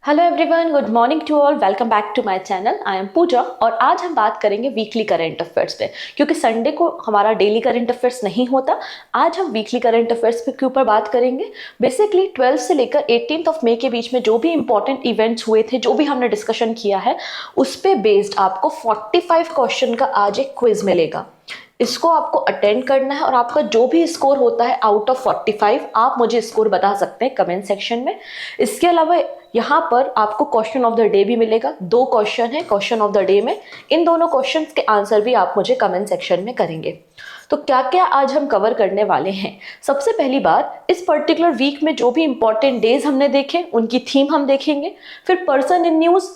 Hello everyone, good morning to all. Welcome back to my channel. I am Pooja और आज हम बात करेंगे वीकली करंट अफेयर्स पे, क्योंकि संडे को हमारा डेली करंट अफेयर्स नहीं होता। आज हम वीकली करंट अफेयर्स के ऊपर बात करेंगे। बेसिकली 12 से लेकर 18 ऑफ मई के बीच में जो भी इंपॉर्टेंट इवेंट्स हुए थे, जो भी हमने डिस्कशन किया है, उस पर बेस्ड आपको 45 क्वेश्चन का आज एक क्विज मिलेगा। इसको आपको अटेंड करना है और आपका जो भी स्कोर होता है आउट ऑफ 45, आप मुझे स्कोर बता सकते हैं कमेंट सेक्शन में। इसके अलावा यहाँ पर आपको क्वेश्चन ऑफ द डे भी मिलेगा। 2 क्वेश्चन है क्वेश्चन ऑफ द डे में। इन दोनों क्वेश्चंस के आंसर भी आप मुझे कमेंट सेक्शन में करेंगे। तो क्या क्या आज हम कवर करने वाले हैं। सबसे पहली बात, इस पर्टिकुलर वीक में जो भी इंपॉर्टेंट डेज हमने देखे उनकी थीम हम देखेंगे। फिर पर्सन इन न्यूज़,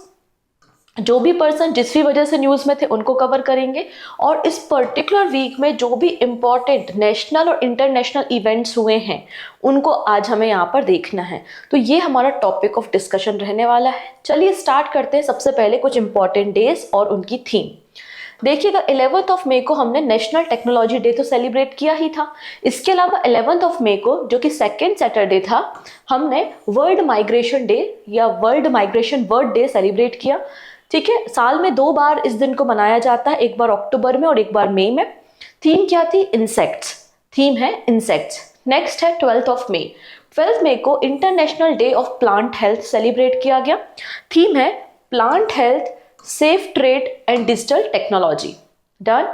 जो भी पर्सन जिस भी वजह से न्यूज़ में थे उनको कवर करेंगे। और इस पर्टिकुलर वीक में जो भी इम्पॉर्टेंट नेशनल और इंटरनेशनल इवेंट्स हुए हैं उनको आज हमें यहाँ पर देखना है। तो ये हमारा टॉपिक ऑफ डिस्कशन रहने वाला है। चलिए स्टार्ट करते हैं। सबसे पहले कुछ इंपॉर्टेंट डेज और उनकी थीम देखिएगा। 11 ऑफ मई को हमने नेशनल टेक्नोलॉजी डे तो सेलिब्रेट किया ही था। इसके अलावा 11 ऑफ मई को, जो कि सेकेंड सैटरडे था, हमने वर्ल्ड माइग्रेशन डे या world migration word day celebrate किया। ठीक है, साल में 2 बार इस दिन को मनाया जाता है, एक बार अक्टूबर में और एक बार मई में। थीम क्या थी? इंसेक्ट्स। थीम है इंसेक्ट्स। नेक्स्ट है 12 ऑफ मई। 12 मई को international day of plant health celebrate किया गया। थीम है plant health, safe trade and digital technology. Done.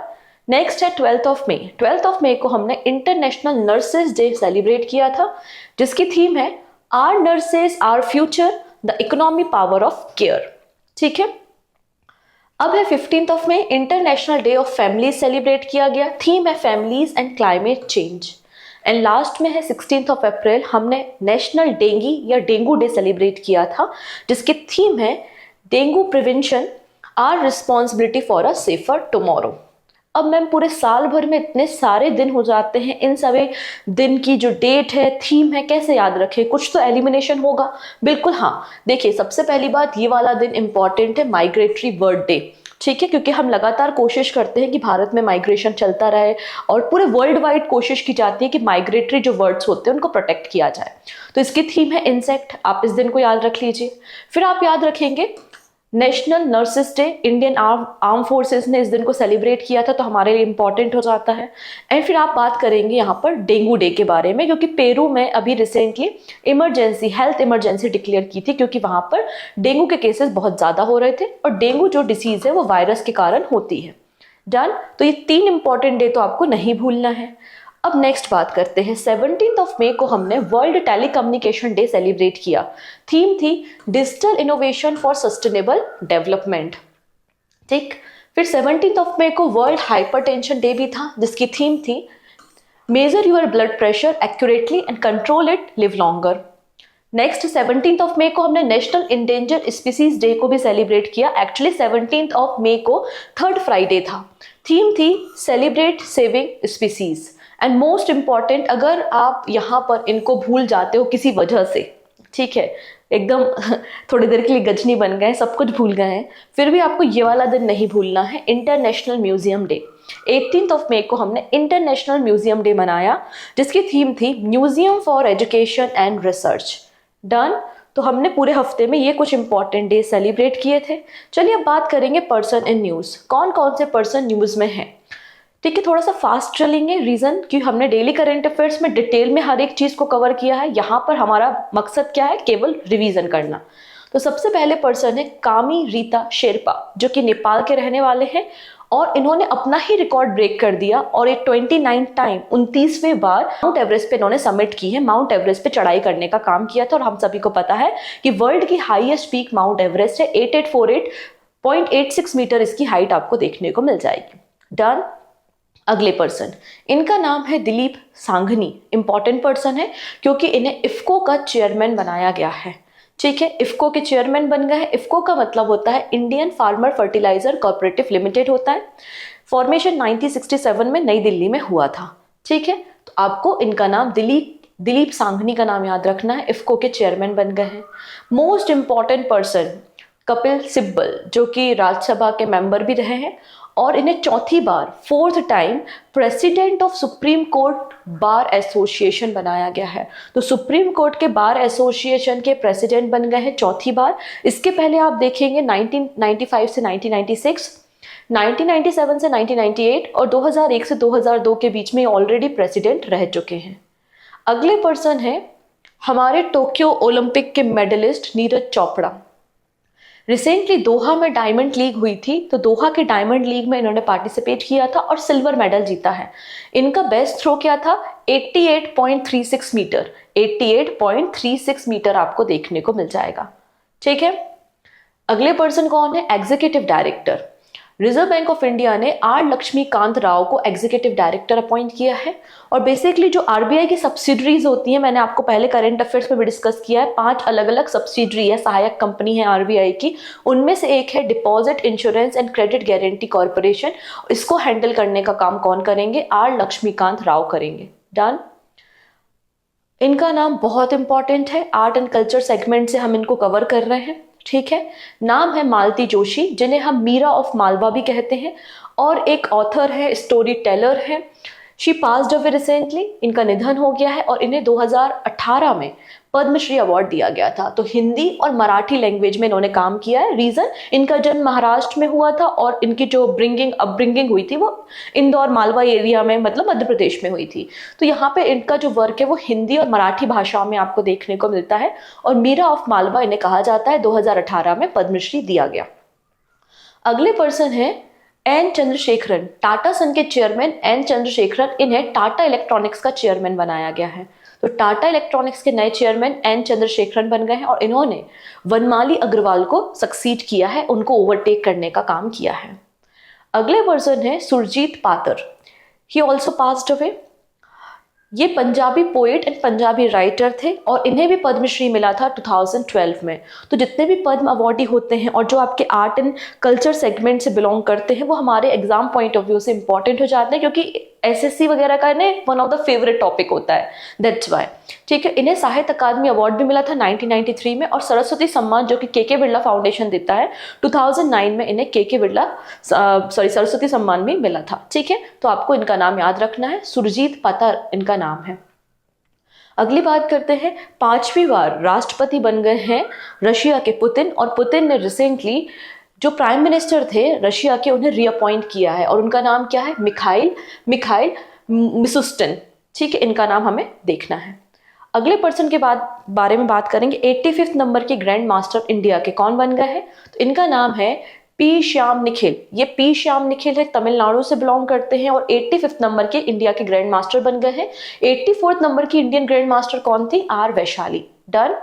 Next है 12 ऑफ मई। 12 ऑफ मई को हमने इंटरनेशनल नर्सेज डे सेलिब्रेट किया था, जिसकी थीम है our nurses our future, the economy power of care. ठीक है। अब है 15 ऑफ मई, international day of families celebrate किया गया। थीम है families and climate change. And last में है 16 ऑफ अप्रैल, हमने नेशनल डेंगी या डेंगू डे सेलिब्रेट किया था, जिसकी थीम है dengue prevention, our responsibility for a safer tomorrow. अब मैम पूरे साल भर में इतने सारे दिन हो जाते हैं, इन सभी दिन की जो डेट है, थीम है, कैसे याद रखें? कुछ तो एलिमिनेशन होगा। बिल्कुल हाँ। देखिए, सबसे पहली बात, ये वाला दिन इंपॉर्टेंट है, माइग्रेटरी बर्ड डे। ठीक है, क्योंकि हम लगातार कोशिश करते हैं कि भारत में माइग्रेशन चलता रहे और पूरे वर्ल्ड वाइड कोशिश की जाती है कि माइग्रेटरी जो वर्ड्स होते हैं उनको प्रोटेक्ट किया जाए। तो इसकी थीम है इंसेक्ट। आप इस दिन को याद रख लीजिए। फिर आप याद रखेंगे national nurses day, Indian arm forces ने इस दिन को सेलिब्रेट किया था, तो हमारे लिए इंपॉर्टेंट हो जाता है। एंड फिर आप बात करेंगे यहाँ पर डेंगू डे के बारे में, क्योंकि पेरू में अभी recently emergency, health emergency declare की थी, क्योंकि वहाँ पर डेंगू के केसेस बहुत ज़्यादा हो रहे थे और डेंगू जो डिसीज़ है वो वायरस के कारण होती है। डन। तो ये 3 इंपॉर्टेंट डे तो आपको नहीं भूलना है। अब नेक्स्ट बात करते हैं। 17 ऑफ मई को हमने वर्ल्ड टेलीकम्युनिकेशन डे सेलिब्रेट किया। थीम थी digital innovation for sustainable development. ठीक। फिर 17 ऑफ मई को वर्ल्ड हाइपरटेंशन डे भी था, जिसकी थीम थी measure your blood pressure accurately and control it, live longer. Next 17 of मई को हमने नेशनल इंडेंजर स्पीसीज डे को भी सेलिब्रेट किया। एक्चुअली 17 ऑफ मई को थर्ड फ्राइडे था। थीम थी celebrate saving species. And most important, अगर आप यहाँ पर इनको भूल जाते हो किसी वजह से, ठीक है, एकदम थोड़ी देर के लिए गजनी बन गए, सब कुछ भूल गए हैं, फिर भी आपको ये वाला दिन नहीं भूलना है, इंटरनेशनल म्यूजियम डे। 18 ऑफ मई को हमने इंटरनेशनल म्यूजियम डे मनाया, जिसकी थीम थी museum for education and research. Done. तो हमने पूरे हफ्ते में ये कुछ इंपॉर्टेंट डे सेलिब्रेट किए थे। चलिए अब बात करेंगे पर्सन इन न्यूज़। कौन कौन से पर्सन न्यूज़ में हैं। ठीक है, थोड़ा सा फास्ट चलेंगे, रीजन कि हमने डेली करंट अफेयर्स में डिटेल में हर एक चीज को कवर किया है। यहाँ पर हमारा मकसद क्या है? केवल रिवीजन करना। तो सबसे पहले पर्सन है कामी रीता शेरपा, जो कि नेपाल के रहने वाले हैं और इन्होंने अपना ही रिकॉर्ड ब्रेक कर दिया और ये 29 टाइम 29वें बार माउंट एवरेस्ट पे इन्होंने समिट की है। माउंट एवरेस्ट पे चढ़ाई करने का काम किया था और हम सभी को पता है कि वर्ल्ड की हाईएस्ट पीक माउंट एवरेस्ट है। 8848.86 मीटर इसकी हाइट आपको देखने को मिल जाएगी। डन। अगले पर्सन, इनका नाम है दिलीप सांघनी। इंपॉर्टेंट पर्सन है क्योंकि इन्हें इफ्को का चेयरमैन बनाया गया है। ठीक है, इफ्को के चेयरमैन बन गए हैं। इफ्को का मतलब होता है Indian farmer fertiliser cooperative limited होता है। फॉर्मेशन 1967 में नई दिल्ली में हुआ था। ठीक है, तो आपको इनका नाम दिलीप सांघनी का नाम याद रखना है। इफ्को के चेयरमैन बन गए हैं। Most important person Kapil Sibal, जो कि राज्यसभा के मेंबर भी रहे हैं और इन्हें चौथी बार, fourth time, president of supreme court bar association बनाया गया है। तो सुप्रीम कोर्ट के बार एसोसिएशन के प्रेसिडेंट बन गए हैं चौथी बार। इसके पहले आप देखेंगे 1995 से 1996, 1997 से 1998 और 2001 से 2002 के बीच में ऑलरेडी प्रेसिडेंट रह चुके हैं। अगले पर्सन है हमारे टोक्यो ओलंपिक के मेडलिस्ट नीरज चोपड़ा। रिसेंटली दोहा में डायमंड लीग हुई थी, तो दोहा के डायमंड लीग में इन्होंने पार्टिसिपेट किया था और सिल्वर मेडल जीता है। इनका बेस्ट थ्रो क्या था? 88.36 मीटर। 88.36 मीटर आपको देखने को मिल जाएगा। ठीक है, अगले पर्सन कौन है? Executive director. Reserve bank of India ने आर लक्ष्मीकांत राव को एग्जीक्यूटिव डायरेक्टर अपॉइंट किया है। और बेसिकली जो आरबीआई की सब्सिडरीज होती हैं, मैंने आपको पहले करंट अफेयर्स में भी डिस्कस किया है, 5 अलग अलग सब्सिडरी है, सहायक कंपनी है आरबीआई की। उनमें से एक है deposit insurance and credit guarantee corporation. इसको हैंडल करने का काम कौन करेंगे? आर लक्ष्मीकांत राव करेंगे। डन। इनका नाम बहुत इंपॉर्टेंट है, आर्ट एंड कल्चर सेगमेंट से हम इनको कवर कर रहे हैं। ठीक है, नाम है मालती जोशी, जिन्हें हम मीरा ऑफ मालवा भी कहते हैं, और एक ऑथर है, स्टोरी टेलर है। शी पास्ड अवे रिसेंटली, इनका निधन हो गया है और इन्हें 2018 में पद्मश्री अवार्ड दिया गया था। तो हिंदी और मराठी लैंग्वेज में इन्होंने काम किया है। रीजन, इनका जन्म महाराष्ट्र में हुआ था और इनकी जो अपब्रिंगिंग हुई थी वो इंदौर मालवा एरिया में, मतलब मध्य प्रदेश में हुई थी। तो यहाँ पे इनका जो वर्क है वो हिंदी और मराठी भाषाओं में आपको देखने को मिलता है। और मीरा ऑफ मालवा इन्हें कहा जाता है। 2018 में पद्मश्री दिया गया। अगले पर्सन है एन चंद्रशेखरन, टाटा सन के चेयरमैन एन चंद्रशेखरन। इन्हें टाटा इलेक्ट्रॉनिक्स का चेयरमैन बनाया गया है। तो टाटा इलेक्ट्रॉनिक्स के नए चेयरमैन एन चंद्रशेखरन बन गए हैं और इन्होंने वनमाली अग्रवाल को सक्सीड किया है, उनको ओवरटेक करने का काम किया है। अगले पर्सन है Surjit Patar. He also passed away. ये Punjabi poet and Punjabi writer थे और इन्हें भी पद्मश्री मिला था 2012 में। तो जितने भी पद्म अवार्डी होते हैं और जो आपके आर्ट एंड कल्चर सेगमेंट से बिलोंग करते हैं, वो हमारे एग्जाम पॉइंट ऑफ व्यू से इंपॉर्टेंट हो जाते हैं, क्योंकि एसएससी वगैरह का इन्हें one of the favourite topic होता है, दैट्स वाई। ठीक है, इन्हें साहित्य अकादमी अवार्ड भी मिला था 1993 में, और सरस्वती सम्मान जो कि के बिरला फाउंडेशन देता है, 2009 में इन्हें सरस्वती सम्मान भी मिला था। ठीक है, तो आपको इनका नाम याद रखना है, सुरजीत पातर इनका नाम है। अगली बात करते हैं, 5वीं बार राष्ट्रपति बन गए हैं रशिया के पुतिन, और पुतिन ने रिसेंटली जो प्राइम मिनिस्टर थे रशिया के, उन्हें रीअपॉइंट किया है और उनका नाम क्या है? Mikhail Mishustin. ठीक है, इनका नाम हमें देखना है। अगले पर्सन के बारे में बात करेंगे। 85वें नंबर के ग्रैंड मास्टर इंडिया के कौन बन गए हैं? तो इनका नाम है पी श्याम निखिल। ये पी श्याम निखिल है, तमिलनाडु से बिलोंग करते हैं और 85वें नंबर के इंडिया के ग्रैंड मास्टर बन गए हैं। 84वें नंबर की इंडियन ग्रैंड मास्टर कौन थी? आर वैशाली। डन।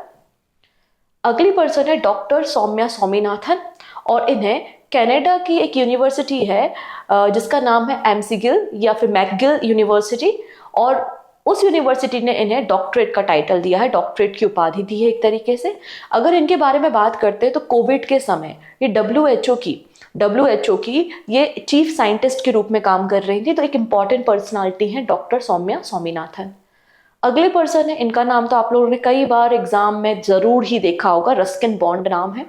अगली पर्सन है डॉक्टर सौम्या स्वामीनाथन, और इन्हें कनाडा की एक यूनिवर्सिटी है जिसका नाम है एमसीगिल या फिर मैकगिल यूनिवर्सिटी, और उस यूनिवर्सिटी ने इन्हें डॉक्टरेट का टाइटल दिया है, डॉक्टरेट की उपाधि दी है एक तरीके से। अगर इनके बारे में बात करते हैं तो कोविड के समय ये WHO की ये चीफ साइंटिस्ट के रूप में काम कर रही थी। तो एक इंपॉर्टेंट पर्सनालिटी है डॉक्टर सौम्या स्वामीनाथन। अगले पर्सन है, इनका नाम तो आप लोगों ने कई बार एग्जाम में जरूर ही देखा होगा, रस्किन बॉन्ड नाम है।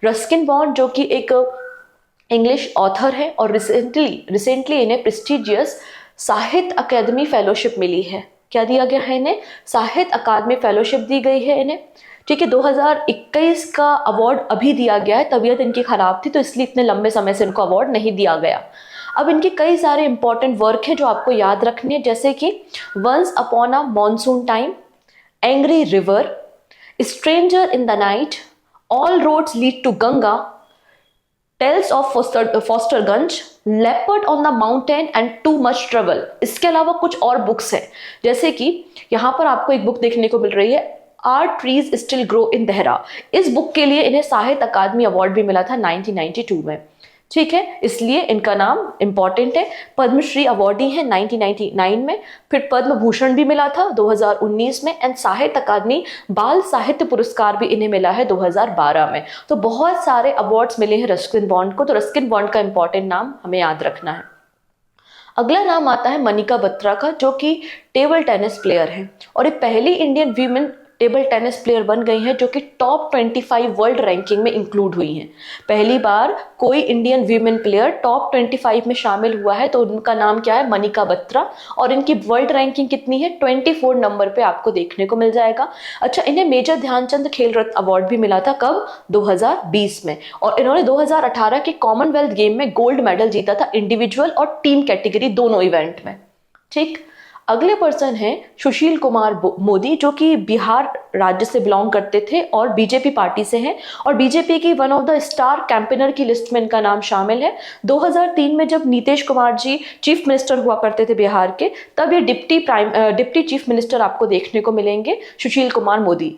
रस्किन बॉन्ड जो कि एक इंग्लिश ऑथर है और रिसेंटली इन्हें प्रेस्टिजियस साहित्य अकादमी फेलोशिप मिली है। क्या दिया गया है इन्हें? साहित्य अकादमी फेलोशिप दी गई है इन्हें। ठीक है, 2021 का अवार्ड अभी दिया गया है, तबीयत इनकी खराब थी तो इसलिए इतने लंबे समय से इनको अवार्ड नहीं दिया गया। अब इनके कई सारे इंपॉर्टेंट वर्क हैं जो आपको याद रखने हैं, जैसे कि once upon a monsoon time, angry river, stranger in the night, all roads lead to Ganga, tales of Fosterganj, leopard on the mountain and too much trouble. इसके अलावा कुछ और बुक्स हैं, जैसे कि यहाँ पर आपको एक बुक देखने को मिल रही है, our trees still grow in Dehra. इस बुक के लिए इन्हें साहित्य अकादमी अवार्ड भी मिला था 1992 में। ठीक है, इसलिए इनका नाम इंपॉर्टेंट है। पद्मश्री अवार्डी है 1999 में, फिर पद्म भूषण भी मिला था 2019 में, एंड साहित्य अकादमी बाल साहित्य पुरस्कार भी इन्हें मिला है 2012 में। तो बहुत सारे अवार्ड्स मिले हैं रस्किन बॉन्ड को, तो रस्किन बॉन्ड का इंपॉर्टेंट नाम हमें याद रखना है। अगला नाम आता है मनिका बत्रा का, जो कि टेबल टेनिस प्लेयर है और ये पहली Indian women table tennis player बन गई हैं जो कि टॉप 25 वर्ल्ड रैंकिंग में इंक्लूड हुई हैं। पहली बार कोई इंडियन वीमेन प्लेयर टॉप 25 में शामिल हुआ है, तो उनका नाम क्या है, मनिका बत्रा, और इनकी वर्ल्ड रैंकिंग कितनी है, 24 नंबर पे आपको देखने को मिल जाएगा। अच्छा, इन्हें मेजर ध्यानचंद खेल रत्न अवार्ड भी मिला था, कब, 2020 में, और इन्होंने 2018 के कॉमनवेल्थ गेम में गोल्ड मेडल जीता था, इंडिविजुअल और टीम कैटेगरी दोनों इवेंट में। ठीक, अगले पर्सन हैं सुशील कुमार मोदी, जो कि बिहार राज्य से बिलोंग करते थे और बीजेपी पार्टी से हैं, और बीजेपी की one of the star campaigner की लिस्ट में इनका नाम शामिल है। 2003 में जब नीतीश कुमार जी चीफ मिनिस्टर हुआ करते थे बिहार के, तब ये डिप्टी चीफ मिनिस्टर आपको देखने को मिलेंगे, सुशील कुमार मोदी।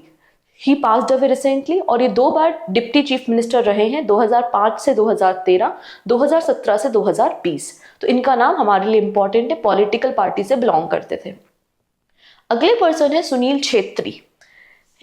ही पास्ड अवे रिसेंटली, और ये 2 बार डिप्टी चीफ मिनिस्टर रहे हैं, 2005 से 2013, 2017 से 2020। तो इनका नाम हमारे लिए इंपॉर्टेंट है, पॉलिटिकल पार्टी से बिलोंग करते थे। अगले पर्सन है सुनील छेत्री।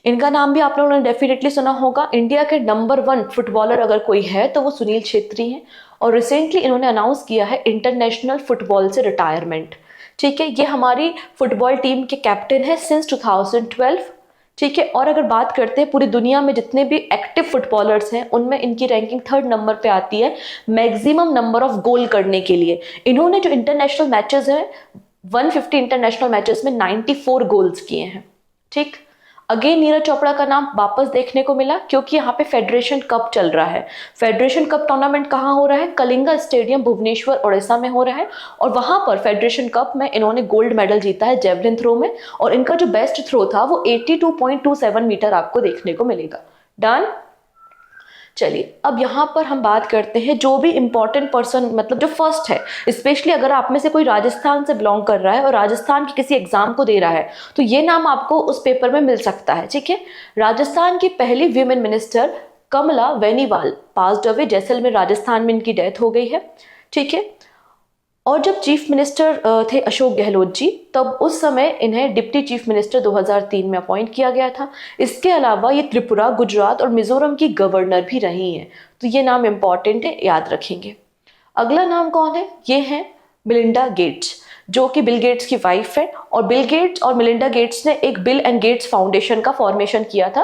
इनका नाम भी आप लोगों ने डेफिनेटली सुना होगा। इंडिया के नंबर 1 फुटबॉलर अगर कोई है तो वो सुनील छेत्री हैं, और रिसेंटली इन्होंने अनाउंस किया है इंटरनेशनल फुटबॉल से रिटायरमेंट। ठीक है, ये हमारी फुटबॉल टीम के कैप्टन है सिंस 2012। ठीक है, और अगर बात करते हैं पूरी दुनिया में जितने भी एक्टिव फुटबॉलर्स हैं, उनमें इनकी रैंकिंग 3rd नंबर पे आती है मैक्सिमम नंबर ऑफ गोल करने के लिए। इन्होंने जो इंटरनेशनल मैचेस हैं, 150 इंटरनेशनल मैचेस में 94 गोल्स किए हैं। ठीक, अगेन नीरज चोपड़ा का नाम वापस देखने को मिला, क्योंकि यहाँ पे फेडरेशन कप चल रहा है। फेडरेशन कप टूर्नामेंट कहाँ हो रहा है, कलिंगा स्टेडियम भुवनेश्वर उड़ीसा में हो रहा है, और वहां पर फेडरेशन कप में इन्होंने गोल्ड मेडल जीता है जेवलिन थ्रो में, और इनका जो बेस्ट थ्रो था वो 82.27 मीटर आपको देखने को मिलेगा। डन। चलिए, अब यहाँ पर हम बात करते हैं जो भी इंपॉर्टेंट पर्सन, मतलब जो फर्स्ट है, स्पेशली अगर आप में से कोई राजस्थान से बिलोंग कर रहा है और राजस्थान की किसी एग्जाम को दे रहा है, तो ये नाम आपको उस पेपर में मिल सकता है। ठीक है, राजस्थान की पहली वीमेन मिनिस्टर कमला वेनीवाल पास्ड अवे, जैसलमेर राजस्थान में इनकी डेथ हो गई है। ठीक है, और जब चीफ मिनिस्टर थे अशोक गहलोत जी, तब उस समय इन्हें डिप्टी चीफ मिनिस्टर 2003 में अपॉइंट किया गया था। इसके अलावा ये त्रिपुरा, गुजरात और मिजोरम की गवर्नर भी रही हैं, तो ये नाम इंपॉर्टेंट है, याद रखेंगे। अगला नाम कौन है, ये है मिलिंडा गेट्स, जो कि बिल गेट्स की वाइफ है, और बिल गेट्स और मिलिंडा गेट्स ने एक बिल एंड गेट्स फाउंडेशन का फॉर्मेशन किया था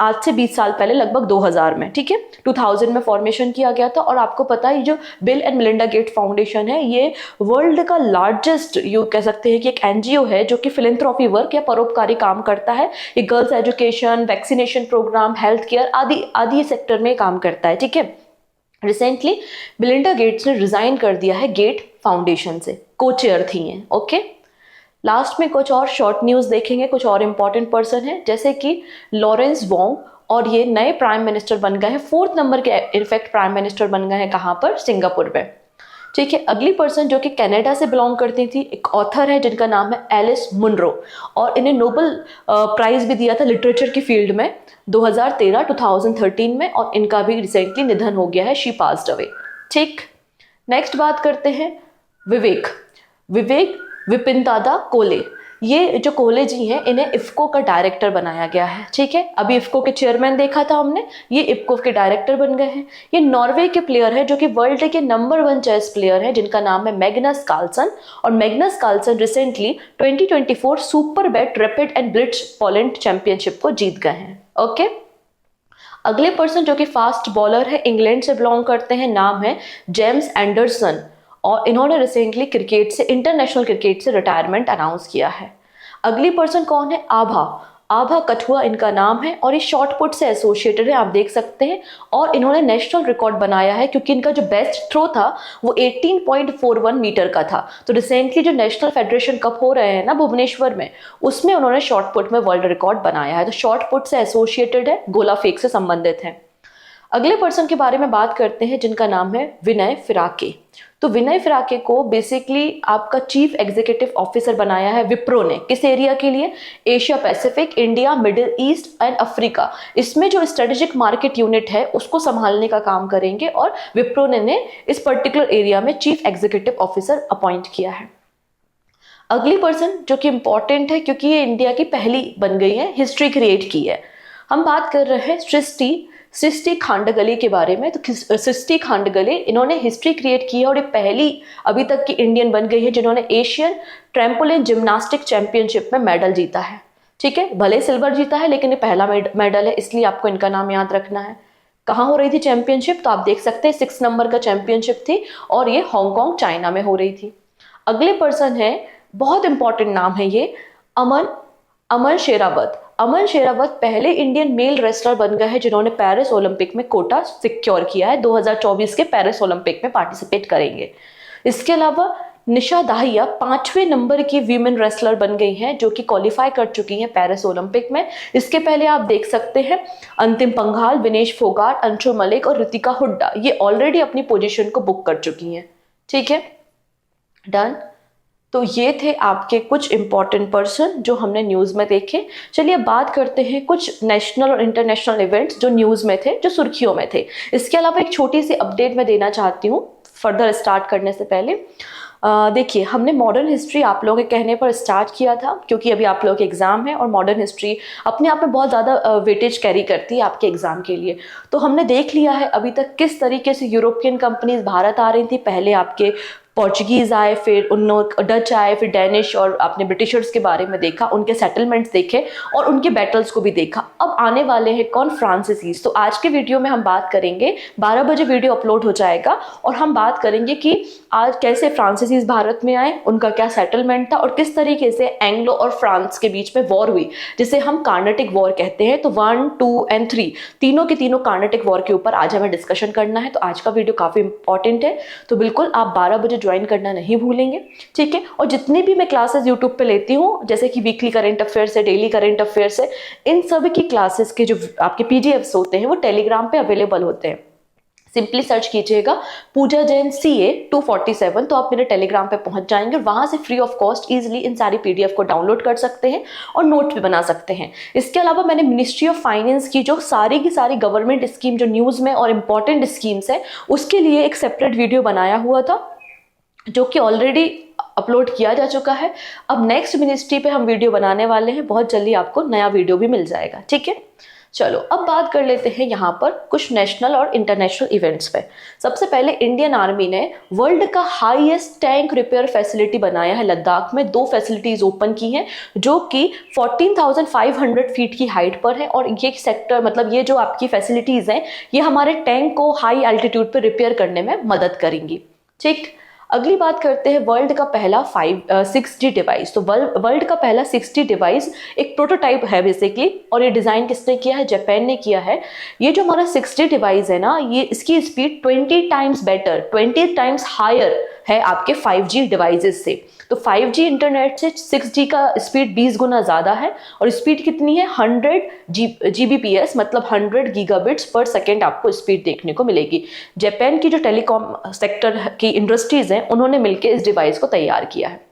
आज से 20 साल पहले, लगभग 2000 में। ठीक है, 2000 में फॉर्मेशन किया गया था, और आपको पता है जो bill and Melinda Gates foundation है, ये वर्ल्ड का लार्जेस्ट, यू कह सकते हैं कि एक एनजीओ है जो कि फिलैंथ्रोपी वर्क या परोपकारी काम करता है। ये girls education, vaccination programme, health care आदि सेक्टर में काम करता है। ठीक है, रिसेंटली मिलिंडा गेट्स ने रिजाइन कर दिया है गेट फाउंडेशन से, को चेयर थी हैं। ओके, लास्ट में कुछ और शॉर्ट न्यूज देखेंगे, कुछ और इंपॉर्टेंट पर्सन है, जैसे कि लॉरेंस वोंग, और ये नए प्राइम मिनिस्टर बन गए हैं, 4th नंबर के इनफैक्ट प्राइम मिनिस्टर बन गए हैं, कहां पर, सिंगापुर में। ठीक है, अगली पर्सन जो कि कनाडा से बिलोंग करती थी, एक ऑथर है जिनका नाम है एलिस मुनरो, और इन्हें नोबेल प्राइज भी दिया था लिटरेचर की फील्ड में 2013 में, और इनका भी रिसेंटली निधन हो गया है, शी पास्ड अवे। ठीक, नेक्स्ट बात करते हैं विवेक विपिनदादा कोले। ये जो कोले जी हैं, इन्हें इफ्को का डायरेक्टर बनाया गया है। ठीक है, अभी इफ्को के चेयरमैन देखा था हमने, ये इफ्को के डायरेक्टर बन गए हैं। ये नॉर्वे के प्लेयर है, जो कि वर्ल्ड के नंबर 1 चेस प्लेयर है, जिनका नाम है मैग्नस कार्लसन, और Magnus Carlsen recently 2024 super bet rapid and blitz Poland championship को जीत गए हैं। ओके, अगले पर्सन जो कि फास्ट बॉलर है, इंग्लैंड से बिलोंग करते हैं, नाम है जेम्स एंडरसन, और इन्होंने रिसेंटली क्रिकेट से, इंटरनेशनल क्रिकेट से रिटायरमेंट अनाउंस किया है। अगली पर्सन कौन है, आभा कठुआ इनका नाम है, और ये शॉर्ट पुट से एसोसिएटेड है, आप देख सकते हैं, और इन्होंने नेशनल रिकॉर्ड बनाया है, क्योंकि इनका जो बेस्ट थ्रो था वो 18.41 मीटर का था। तो रिसेंटली जो नेशनल फेडरेशन कप हो रहे हैं ना भुवनेश्वर में, उसमें उन्होंने शॉर्ट पुट में वर्ल्ड रिकॉर्ड बनाया है। तो शॉर्ट पुट से एसोसिएटेड है, गोला फेक से संबंधित है। अगले पर्सन के बारे में बात करते हैं, जिनका नाम है विनय फिराके। तो विनय फिराके को बेसिकली आपका चीफ एग्जीक्यूटिव ऑफिसर बनाया है विप्रो ने, किस एरिया के लिए, Asia Pacific, India, middle east and Africa. इसमें जो स्ट्रेटेजिक मार्केट यूनिट है उसको संभालने का काम करेंगे, और विप्रो ने इस पर्टिकुलर एरिया में चीफ एग्जीक्यूटिव ऑफिसर अपॉइंट किया है। अगली पर्सन जो कि इंपॉर्टेंट है, क्योंकि ये इंडिया की पहली बन गई है, हिस्ट्री क्रिएट की है। हम बात कर रहे हैं सृष्टि खांडगले के बारे में। तो सृष्टि खांडगले, इन्होंने हिस्ट्री क्रिएट की है, और ये पहली अभी तक की इंडियन बन गई है जिन्होंने एशियन ट्रैम्पोलिन जिम्नास्टिक चैंपियनशिप में मेडल जीता है। ठीक है, भले सिल्वर जीता है लेकिन ये पहला मेडल है, इसलिए आपको इनका नाम याद रखना है। कहाँ हो रही थी चैंपियनशिप, तो आप देख सकते हैं 6 नंबर का चैंपियनशिप थी और ये हांगकांग चाइना में हो रही थी। अगले पर्सन है, बहुत इंपॉर्टेंट नाम है ये, अमन शेरावत। अमन शेरावत पहले इंडियन मेल रेसलर बन गए हैं जिन्होंने पेरिस ओलंपिक में कोटा सिक्योर किया है, 2024 के पेरिस ओलंपिक में पार्टिसिपेट करेंगे। इसके अलावा निशा दाहिया 5वें नंबर की वीमेन रेसलर बन गई हैं जो कि क्वालिफाई कर चुकी हैं पेरिस ओलंपिक में। इसके पहले आप देख सकते हैं अंतिम पंघाल, विनेश फोगाट, अंशु मलिक और ऋतिका हुड्डा, ये ऑलरेडी अपनी पोजीशन को बुक कर चुकी हैं। ठीक है, डन। तो ये थे आपके कुछ इंपॉर्टेंट पर्सन जो हमने न्यूज़ में देखे। चलिए अब बात करते हैं कुछ नेशनल और इंटरनेशनल इवेंट्स जो न्यूज़ में थे, जो सुर्खियों में थे। इसके अलावा एक छोटी सी अपडेट मैं देना चाहती हूँ फर्दर स्टार्ट करने से पहले। देखिए, हमने मॉडर्न हिस्ट्री आप लोगों के कहने पर स्टार्ट किया था क्योंकि अभी आप लोगों के एग्जाम है और मॉडर्न हिस्ट्री अपने आप में बहुत ज़्यादा वेटेज कैरी करती है आपके एग्जाम के लिए। तो हमने देख लिया है अभी तक किस तरीके से यूरोपियन कंपनीज भारत आ रही थी। पहले आपके पोर्चुगीज आए, फिर डच आए, फिर डेनिश, और आपने ब्रिटिशर्स के बारे में देखा, उनके सेटलमेंट्स देखे और उनके बैटल्स को भी देखा। अब आने वाले हैं कौन, फ्रांसीसीज। तो आज के वीडियो में हम बात करेंगे, 12 बजे वीडियो अपलोड हो जाएगा और हम बात करेंगे कि आज कैसे फ्रांसीसीज भारत में आए, उनका क्या सेटलमेंट था और किस तरीके से एंग्लो और फ्रांस के बीच में वॉर हुई जिसे हम कार्नेटिक वॉर कहते हैं। तो 1, 2 and 3 तीनों के तीनों कार्नेटिक वॉर के ऊपर आज हमें डिस्कशन करना है। तो आज का वीडियो काफी इंपॉर्टेंट है, तो बिल्कुल आप 12 बजे ज्वाइन करना नहीं भूलेंगे। ठीक है, और जितनी भी मैं क्लासेस यूट्यूब पे लेती हूँ, जैसे कि वीकली करंट अफेयर्स है, डेली करंट अफेयर्स है, इन सभी की क्लासेस के जो आपके पीडीएफ्स होते हैं वो टेलीग्राम पे अवेलेबल होते हैं। सिंपली सर्च कीजिएगा पूजा जैन CA 247, तो आप मेरे टेलीग्राम पे पहुंच जाएंगे और वहां से फ्री ऑफ कॉस्ट इजीली इन सारी PDF को डाउनलोड कर सकते हैं और नोट भी बना सकते हैं। इसके अलावा मैंने मिनिस्ट्री ऑफ फाइनेंस की जो सारी की सारी गवर्नमेंट स्कीम जो न्यूज़ में और इंपॉर्टेंट स्कीम्स है उसके लिए एक सेपरेट वीडियो बनाया हुआ था जो कि ऑलरेडी अपलोड किया जा चुका है। अब नेक्स्ट मिनिस्ट्री पे हम वीडियो बनाने वाले हैं, बहुत जल्दी आपको नया वीडियो भी मिल जाएगा। ठीक है, चलो अब बात कर लेते हैं यहाँ पर कुछ नेशनल और इंटरनेशनल इवेंट्स पे। सबसे पहले इंडियन आर्मी ने वर्ल्ड का हाईएस्ट टैंक रिपेयर फैसिलिटी बनाया है लद्दाख में। 2 फैसिलिटीज ओपन की हैं जो कि 14,500 फीट की हाइट पर है और ये सेक्टर, मतलब ये जो आपकी फैसिलिटीज हैं, ये हमारे टैंक को हाई एल्टीट्यूड पर रिपेयर करने में मदद करेंगी। ठीक, अगली बात करते हैं वर्ल्ड का पहला 6G डिवाइस। तो वर्ल्ड का पहला 6G डिवाइस एक प्रोटोटाइप है बेसिकली, और ये डिज़ाइन किसने किया है, जापान ने किया है। ये जो हमारा 6G डिवाइस है ना, ये इसकी speed 20 times better, 20 times higher है आपके 5G डिवाइसेस से। तो 5G इंटरनेट से 6G का स्पीड 20 गुना ज़्यादा है और स्पीड कितनी है, 100 Gbps, मतलब 100 गीगाबिट्स पर सेकेंड आपको स्पीड देखने को मिलेगी। जापान की जो टेलीकॉम सेक्टर की इंडस्ट्रीज हैं उन्होंने मिलकर इस डिवाइस को तैयार किया है।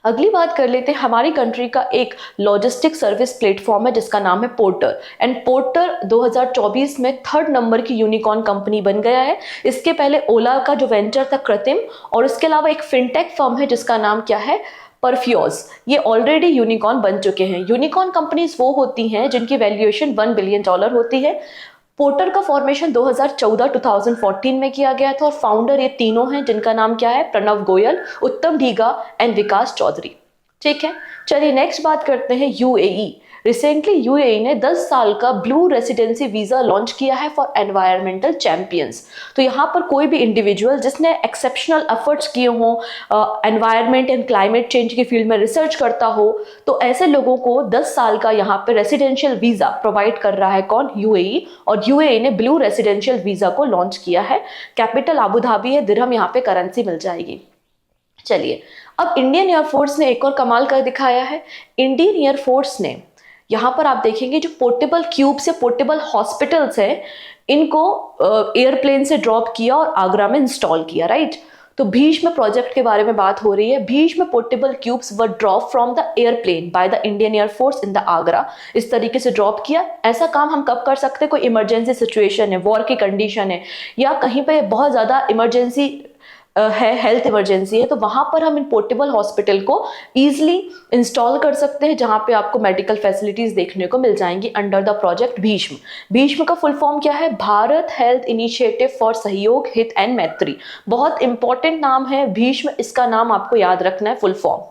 अगली बात कर लेते हैं, हमारी कंट्री का एक लॉजिस्टिक सर्विस प्लेटफॉर्म है जिसका नाम है पोर्टर, एंड पोर्टर 2024 में 3rd नंबर की यूनिकॉर्न कंपनी बन गया है। इसके पहले ओला का जो वेंचर था कृत्रिम, और इसके अलावा एक फिनटेक फर्म है जिसका नाम क्या है, परफ्यूज, ये ऑलरेडी यूनिकॉर्न बन चुके हैं। यूनिकॉर्न कंपनीज वो होती हैं जिनकी वैल्यूएशन $1 बिलियन होती है। पोर्टर का फॉर्मेशन 2014 में किया गया था और फाउंडर ये तीनों हैं जिनका नाम क्या है, प्रणव गोयल, उत्तम ढीगा एंड विकास चौधरी। ठीक है, चलिए नेक्स्ट बात करते हैं UAE। रिसेंटली UAE ने 10 साल का ब्लू रेसिडेंसी वीज़ा लॉन्च किया है फॉर एनवायरमेंटल चैंपियंस। तो यहाँ पर कोई भी इंडिविजुअल जिसने एक्सेप्शनल एफर्ट्स किए हों, एनवायरमेंट एंड क्लाइमेट चेंज की फील्ड में रिसर्च करता हो, तो ऐसे लोगों को 10 साल का यहाँ पर रेसिडेंशियल वीज़ा प्रोवाइड कर रहा है कौन, UAE। और UAE ने ब्लू रेसिडेंशियल वीज़ा को लॉन्च किया है। कैपिटल अबू धाबी है, दिरहम यहाँ पे करेंसी मिल जाएगी। चलिए अब इंडियन एयरफोर्स ने एक और कमाल कर दिखाया है। इंडियन एयरफोर्स ने यहाँ पर आप देखेंगे जो पोर्टेबल क्यूब्स या पोर्टेबल हॉस्पिटल्स हैं, इनको एयरप्लेन से ड्रॉप किया और आगरा में इंस्टॉल किया, राइट। तो भीष्म प्रोजेक्ट के बारे में बात हो रही है। Bhishma portable cubes were drop from the airplane by the Indian air force in the Agra. इस तरीके से ड्रॉप किया। ऐसा काम हम कब कर सकते हैं, कोई इमरजेंसी सिचुएशन है, वॉर की कंडीशन है, या कहीं पे बहुत ज़्यादा इमरजेंसी है, हेल्थ इमरजेंसी है, तो वहां पर हम इन पोर्टेबल हॉस्पिटल को इजीली इंस्टॉल कर सकते हैं जहां पे आपको मेडिकल फैसिलिटीज देखने को मिल जाएंगी under the project Bhishma. Bhishma का फुल फॉर्म क्या है, भारत हेल्थ इनिशिएटिव फॉर सहयोग, हित एंड मैत्री। बहुत इंपॉर्टेंट नाम है भीष्म, इसका नाम आपको याद रखना है फुल फॉर्म।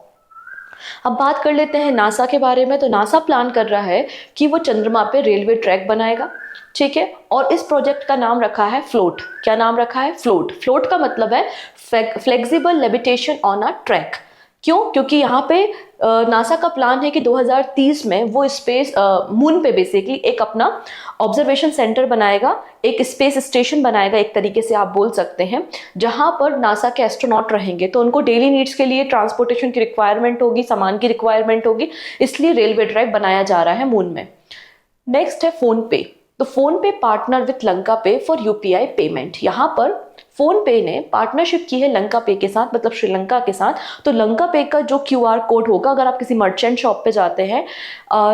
अब बात कर लेते हैं नासा के बारे में। तो नासा प्लान कर रहा है कि वो चंद्रमा पे रेलवे ट्रैक बनाएगा, ठीक है। और इस प्रोजेक्ट का नाम रखा है फ्लोट। क्या नाम रखा है? फ्लोट। फ्लोट का मतलब है flexible levitation on a track. क्यों? क्योंकि यहाँ पे नासा का प्लान है कि 2030 में वो स्पेस मून पे बेसिकली एक अपना ऑब्जर्वेशन सेंटर बनाएगा, एक स्पेस स्टेशन बनाएगा, एक तरीके से आप बोल सकते हैं, जहां पर नासा के एस्ट्रोनॉट रहेंगे। तो उनको डेली नीड्स के लिए ट्रांसपोर्टेशन की रिक्वायरमेंट होगी, सामान की रिक्वायरमेंट होगी, इसलिए रेलवे ट्रैक बनाया जा रहा है मून में। नेक्स्ट है फोन पे। तो फोन पे पार्टनर विथ लंका पे फॉर यूपीआई पेमेंट। यहाँ पर फोन पे ने पार्टनरशिप की है लंका पे के साथ, मतलब श्रीलंका के साथ। तो लंका पे का जो क्यूआर कोड होगा, अगर आप किसी मर्चेंट शॉप पे जाते हैं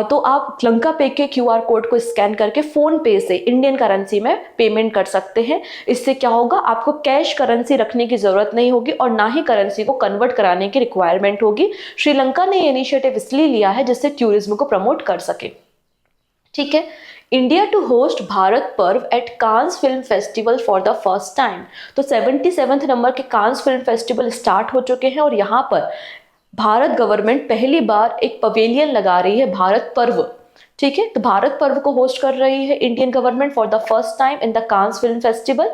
तो आप लंका पे के क्यूआर कोड को स्कैन करके फोन पे से इंडियन करेंसी में पेमेंट कर सकते हैं। इससे क्या होगा, आपको कैश करेंसी रखने की जरूरत नहीं होगी और ना ही करेंसी को कन्वर्ट कराने की रिक्वायरमेंट होगी। श्रीलंका ने ये इनिशिएटिव इसलिए लिया है जिससे टूरिज्म को प्रमोट कर सके, ठीक है। India to host Bharat Parv at Cannes film festival for the first time. तो 77वें नंबर के कांस फिल्म फेस्टिवल स्टार्ट हो चुके हैं और यहाँ पर भारत गवर्नमेंट पहली बार एक पवेलियन लगा रही है, भारत पर्व, ठीक है। तो भारत पर्व को होस्ट कर रही है Indian government for the first time in the Cannes film festival,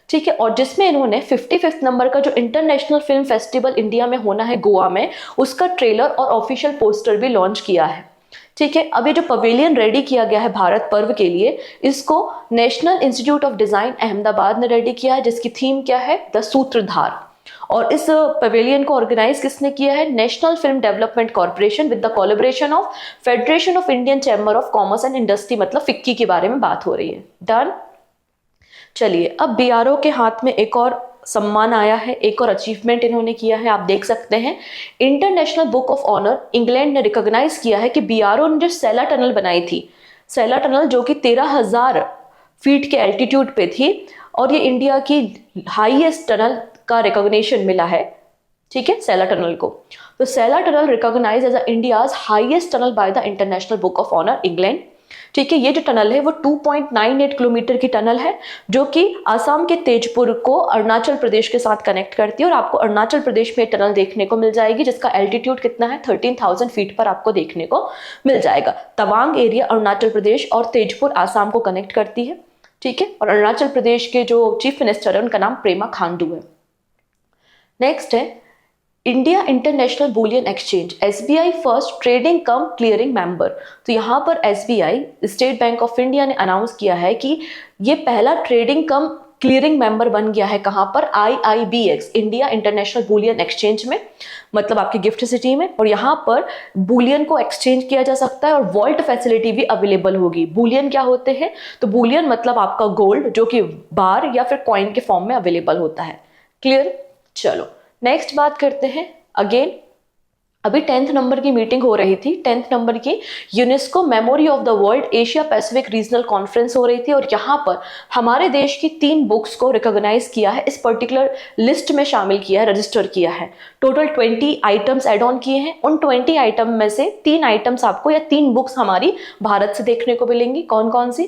ठीक है। और जिसमें इन्होंने 55 नंबर का जो इंटरनेशनल फिल्म फेस्टिवल इंडिया में होना है गोवा में, उसका ट्रेलर और ऑफिशियल पोस्टर भी लॉन्च किया है, ठीक है। अब ये जो पवेलियन रेडी किया गया है भारत पर्व के लिए, इसको national institute of design Ahmedabad ने रेडी किया है, जिसकी थीम क्या है? द सूत्रधार। और इस पवेलियन को ऑर्गेनाइज किसने किया है? National film development corporation with the collaboration of federation of Indian chamber of commerce and industry, मतलब फिक्की के बारे में बात हो रही है। डन। चलिए, अब बीआरओ के हाथ में एक और सम्मान आया है, एक और अचीवमेंट इन्होंने किया है। आप देख सकते हैं international book of honour England ने रिकॉग्नाइज किया है कि बीआरओ ने जो सेला टनल बनाई थी, सेला टनल जो कि 13,000 फीट के एल्टीट्यूड पे थी, और ये इंडिया की हाईएस्ट टनल का रिकॉग्निशन मिला है, ठीक है, सेला टनल को। तो Sela tunnel recognise as India's highest tunnel by the international book of honour England, ठीक है। ये जो टनल है वो 2.98 किलोमीटर की टनल है, जो कि आसाम के तेजपुर को अरुणाचल प्रदेश के साथ कनेक्ट करती है। और आपको अरुणाचल प्रदेश में टनल देखने को मिल जाएगी, जिसका एल्टीट्यूड कितना है? 13,000 फीट पर आपको देखने को मिल जाएगा। तवांग एरिया अरुणाचल प्रदेश और तेजपुर आसाम को कनेक्ट करती है, ठीक है। और अरुणाचल प्रदेश के जो चीफ मिनिस्टर है उनका नाम प्रेमा खांडू है। नेक्स्ट है India international bullion exchange, SBI first trading cum clearing member. तो यहाँ पर SBI, state bank of India ने अनाउंस किया है कि ये पहला ट्रेडिंग कम क्लियरिंग मेंबर बन गया है। कहाँ पर? IIBX, India international bullion exchange में, मतलब आपकी गिफ्ट सिटी में। और यहाँ पर बुलियन को एक्सचेंज किया जा सकता है और वॉल्ट फैसिलिटी भी अवेलेबल होगी। बुलियन क्या होते हैं? तो बुलियन मतलब आपका गोल्ड, जो कि बार या फिर कॉइन के फॉर्म में अवेलेबल होता है। क्लियर? चलो नेक्स्ट बात करते हैं। अगेन अभी 10th नंबर की मीटिंग हो रही थी, 10th नंबर की UNESCO memory of the world Asia Pacific regional conference हो रही थी। और यहाँ पर हमारे देश की 3 बुक्स को रिकॉग्नाइज किया है, इस पर्टिकुलर लिस्ट में शामिल किया है, रजिस्टर किया है। टोटल 20 आइटम्स एड ऑन किए हैं। उन 20 आइटम में से 3 आइटम्स आपको, या 3 बुक्स हमारी भारत से देखने को मिलेंगी। कौन कौन सी?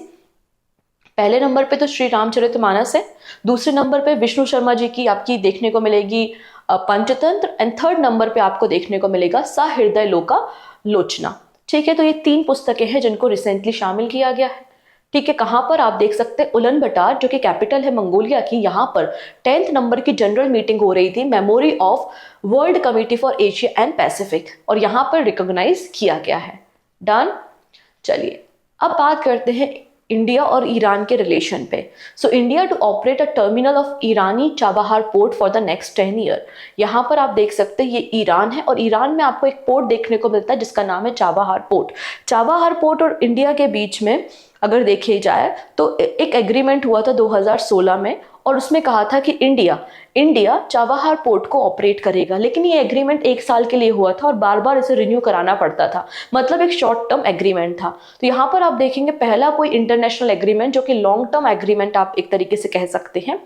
पहले नंबर पे तो श्री रामचरितमानस है, दूसरे नंबर पे विष्णु शर्मा जी की आपकी देखने को मिलेगी पंचतंत्र, एंड 3rd नंबर पे आपको देखने को मिलेगा सहृदय लोका लोचना, ठीक है। तो ये 3 पुस्तकें हैं जिनको रिसेंटली शामिल किया गया है, ठीक है। कहाँ पर? आप देख सकते हैं उलन बटार, जो कि कैपिटल है मंगोलिया की। यहाँ पर 10th नंबर की जनरल मीटिंग हो रही थी, memory of world committee for Asia and Pacific, और यहाँ पर रिकॉग्नाइज किया गया है। डन। चलिए अब बात करते हैं इंडिया और ईरान के रिलेशन पे। So India to operate a terminal of ईरानी Chabahar port for the next 10 year. यहाँ पर आप देख सकते हैं ये ईरान है, और ईरान में आपको एक पोर्ट देखने को मिलता है जिसका नाम है चाबहार पोर्ट। चाबहार पोर्ट और इंडिया के बीच में अगर देखे जाए तो एक एग्रीमेंट हुआ था 2016 में, और उसमें कहा था कि इंडिया चाबहार पोर्ट को ऑपरेट करेगा। लेकिन ये एग्रीमेंट 1 साल के लिए हुआ था और बार बार इसे रिन्यू कराना पड़ता था, मतलब एक शॉर्ट टर्म एग्रीमेंट था। तो यहाँ पर आप देखेंगे पहला कोई इंटरनेशनल एग्रीमेंट जो कि लॉन्ग टर्म एग्रीमेंट आप एक तरीके से कह सकते हैं।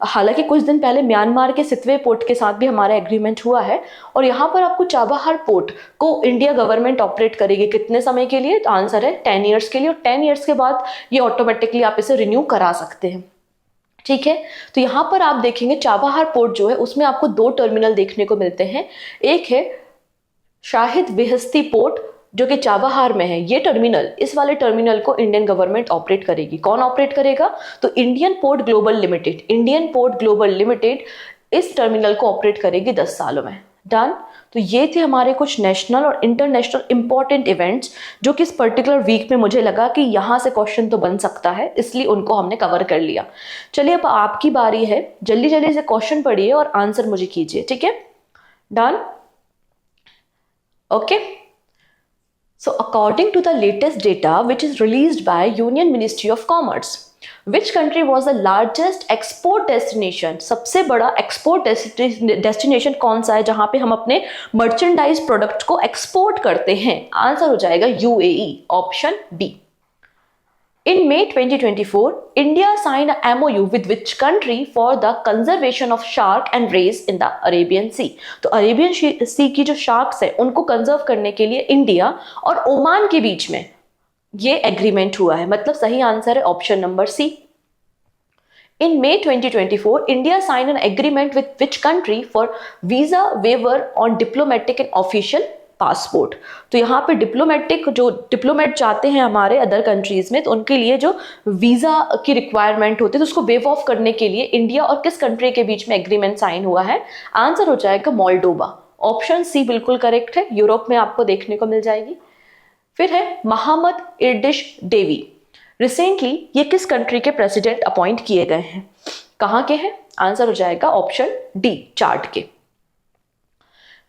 हालांकि कुछ दिन पहले म्यांमार के सितवे पोर्ट के साथ भी हमारा एग्रीमेंट हुआ है, और यहाँ पर आपको चाबहार पोर्ट को इंडिया गवर्नमेंट ऑपरेट करेगी। कितने समय के लिए? तो आंसर है 10 ईयर्स के लिए, और 10 ईयर्स के बाद ये ऑटोमेटिकली आप इसे रिन्यू करा सकते हैं, ठीक है। तो यहाँ पर आप देखेंगे चाबहार पोर्ट जो है उसमें आपको 2 टर्मिनल देखने को मिलते हैं। एक है शाहिद बेहस्ती पोर्ट जो कि चाबहार में है, ये टर्मिनल, इस वाले टर्मिनल को इंडियन गवर्नमेंट ऑपरेट करेगी। कौन ऑपरेट करेगा? तो Indian port global limited, Indian port global limited इस टर्मिनल को ऑपरेट करेगी 10 सालों में। डन। तो ये थे हमारे कुछ नेशनल और इंटरनेशनल इंपॉर्टेंट इवेंट्स जो कि इस पर्टिकुलर वीक में मुझे लगा कि यहाँ से क्वेश्चन तो बन सकता है, इसलिए उनको हमने कवर कर लिया। चलिए अब आपकी बारी है, जल्दी जल्दी से क्वेश्चन पढ़िए और आंसर मुझे कीजिए, ठीक है? Done. Okay. So according to the latest data which is released by Union Ministry of Commerce, which country was the largest export destination? सबसे बड़ा export destination कौन सा है जहां पे हम अपने merchandise product को export करते हैं? आंसर हो जाएगा UAE, option D. In May 2024, India signed a MOU with which country for the conservation of shark and rays in the Arabian Sea? तो अरेबियन सी की जो शार्क्स है उनको कंजर्व करने के लिए इंडिया और ओमान के बीच में ये एग्रीमेंट हुआ है, मतलब सही आंसर है option number C. In May 2024, India signed an agreement with which country for visa waiver on diplomatic and official passport? तो यहाँ पे डिप्लोमेटिक, जो डिप्लोमेट जाते हैं हमारे अदर कंट्रीज में, तो उनके लिए जो वीजा की रिक्वायरमेंट होती है तो उसको वेव ऑफ करने के लिए इंडिया और किस कंट्री के बीच में एग्रीमेंट साइन हुआ है? आंसर हो जाएगा मोल्डोवा, ऑप्शन सी बिल्कुल करेक्ट है, यूरोप में आपको देखने को मिल जाएगी। फिर है मोहम्मद इर्दिश देवी, रिसेंटली ये किस कंट्री के प्रेसिडेंट अपॉइंट किए गए हैं? कहाँ के हैं? आंसर हो जाएगा ऑप्शन डी, चार्ट के।